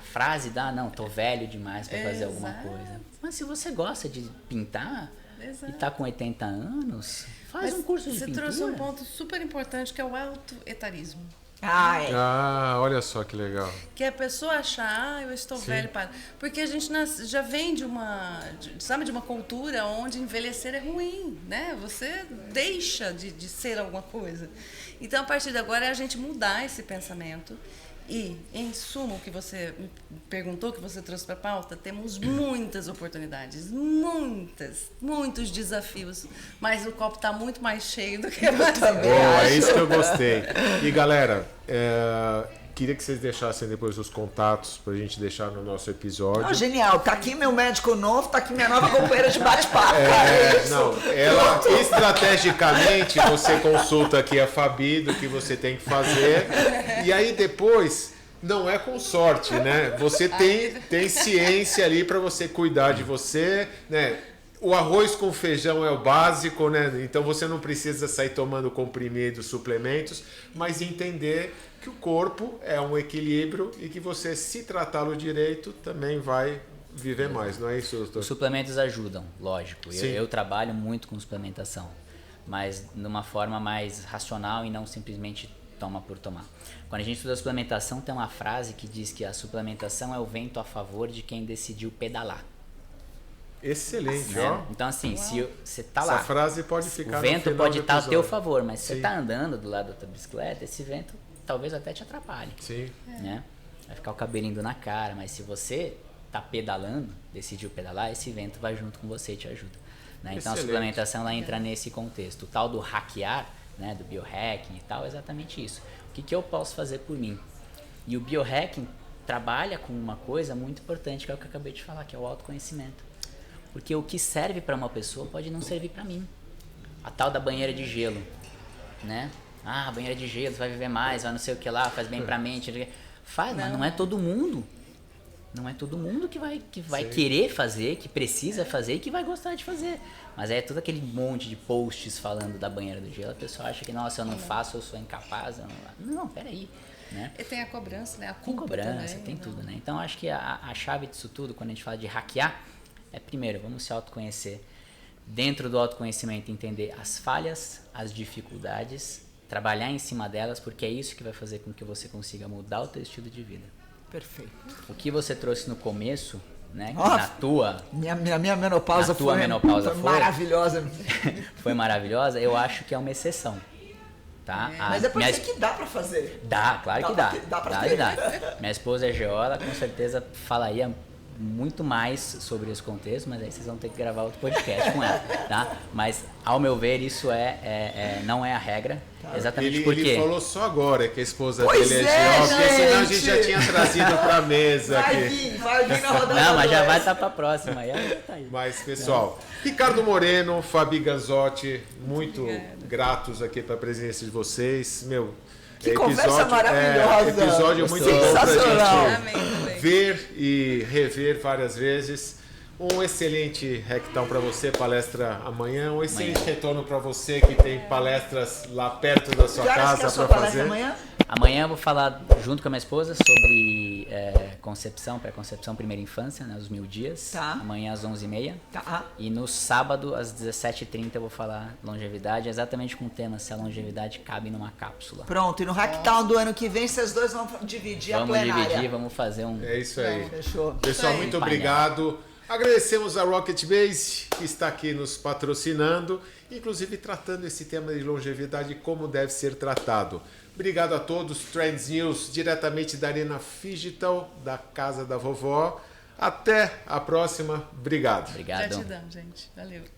frase da não, tô velho demais para fazer alguma coisa. Mas se você gosta de pintar e tá com 80 anos, faz um curso de pintura. Você trouxe um ponto super importante que é o autoetarismo. Olha só que legal. Que é a pessoa achar, eu estou velho para... Porque a gente já vem de uma cultura onde envelhecer é ruim, né? Você deixa de ser alguma coisa. Então, a partir de agora, é a gente mudar esse pensamento. E, em suma, o que você me perguntou, que você trouxe para a pauta, temos muitas oportunidades, muitos desafios, mas o copo está muito mais cheio do que eu também. É isso que eu gostei. E, galera, queria que vocês deixassem depois os contatos pra gente deixar no nosso episódio. Não, genial. Tá aqui meu médico novo, tá aqui minha nova companheira de bate-papo. Ela, estrategicamente, você consulta aqui a Fabi do que você tem que fazer. E aí depois, não é com sorte, né? Você tem ciência ali pra você cuidar de você, né? O arroz com feijão é o básico, né? Então você não precisa sair tomando comprimidos, suplementos, mas entender que o corpo é um equilíbrio e que você, se tratá-lo direito, também vai viver mais, não é isso, doutor? Os suplementos ajudam, lógico. Eu trabalho muito com suplementação, mas de uma forma mais racional e não simplesmente toma por tomar. Quando a gente estuda suplementação, tem uma frase que diz que a suplementação é o vento a favor de quem decidiu pedalar. Excelente, né? ó. Então assim, se você tá Essa lá, frase pode ficar o vento no final pode do estar a teu episódio. favor, mas se você Sim. tá andando do lado da tua bicicleta, esse vento talvez até te atrapalhe. Sim. Né? Vai ficar o cabelinho na cara, mas se você tá pedalando, decidiu pedalar, esse vento vai junto com você e te ajuda. Né? Então a Excelente. suplementação ela entra nesse contexto. O tal do hackear, né, do biohacking e tal, é exatamente isso. O que eu posso fazer por mim? E o biohacking trabalha com uma coisa muito importante, que é o que eu acabei de falar, que é o autoconhecimento. Porque o que serve para uma pessoa pode não servir para mim. A tal da banheira de gelo, né? Ah, banheira de gelo, você vai viver mais, vai não sei o que lá, faz bem pra mente. Faz, mas não é todo mundo. Não é todo mundo que vai querer fazer, que precisa fazer e que vai gostar de fazer. Mas é todo aquele monte de posts falando da banheira do gelo. A pessoa acha que, nossa, eu não faço, eu sou incapaz. Não, peraí. Né? E tem a cobrança, né? A Tem culpa cobrança, também, tem né? tudo, né? Então acho que a chave disso tudo, quando a gente fala de hackear, é primeiro, vamos se autoconhecer. Dentro do autoconhecimento, entender as falhas, as dificuldades, trabalhar em cima delas, porque é isso que vai fazer com que você consiga mudar o teu estilo de vida. Perfeito. O que você trouxe no começo, né? Que Nossa, na tua Minha menopausa A tua foi, menopausa foi foi? maravilhosa. foi maravilhosa, eu acho que é uma exceção. Tá? Mas é por isso que dá pra fazer. Dá, claro que dá. Dá pra Claro ter. que dá. Minha esposa é geóloga, com certeza falaria muito mais sobre esse contexto, mas aí vocês vão ter que gravar outro podcast com ela, tá? Mas, ao meu ver, isso não é a regra, exatamente porque... Ele falou só agora que a esposa Pois dele é, geóloga, porque senão a gente gente. já tinha trazido pra mesa aqui. Vai vir na rodada. Não, mas já vai 2. estar pra próxima, aí ela já tá aí. Mas, pessoal, Ricardo Moreno, Fabi Ganzotti, muito gratos aqui pela presença de vocês. Meu, Que conversa maravilhosa. Episódio muito bom Sensacional. pra Amém, gente também. ver e rever várias vezes. Um excelente rectão para você, palestra amanhã. Um excelente retorno para você que tem palestras lá perto da sua Que horas que é a casa sua para palestra fazer. amanhã? Amanhã eu vou falar junto com a minha esposa sobre concepção, pré-concepção, primeira infância, né, os 1000 dias. Tá. Amanhã às 11h30. Tá. E no sábado, às 17h30, eu vou falar longevidade, exatamente com o tema se a longevidade cabe numa cápsula. Pronto, e no Hacktown do ano que vem, vocês dois vão dividir a Vamos plenária. dividir, vamos fazer um... É isso aí. Fechou. Pessoal, aí. muito Painel. obrigado. Agradecemos a Rocket Base, que está aqui nos patrocinando, inclusive tratando esse tema de longevidade como deve ser tratado. Obrigado a todos. Trends News, diretamente da Arena Digital, da Casa da Vovó. Até a próxima. Obrigado. Obrigado. Gratidão, gente. Valeu.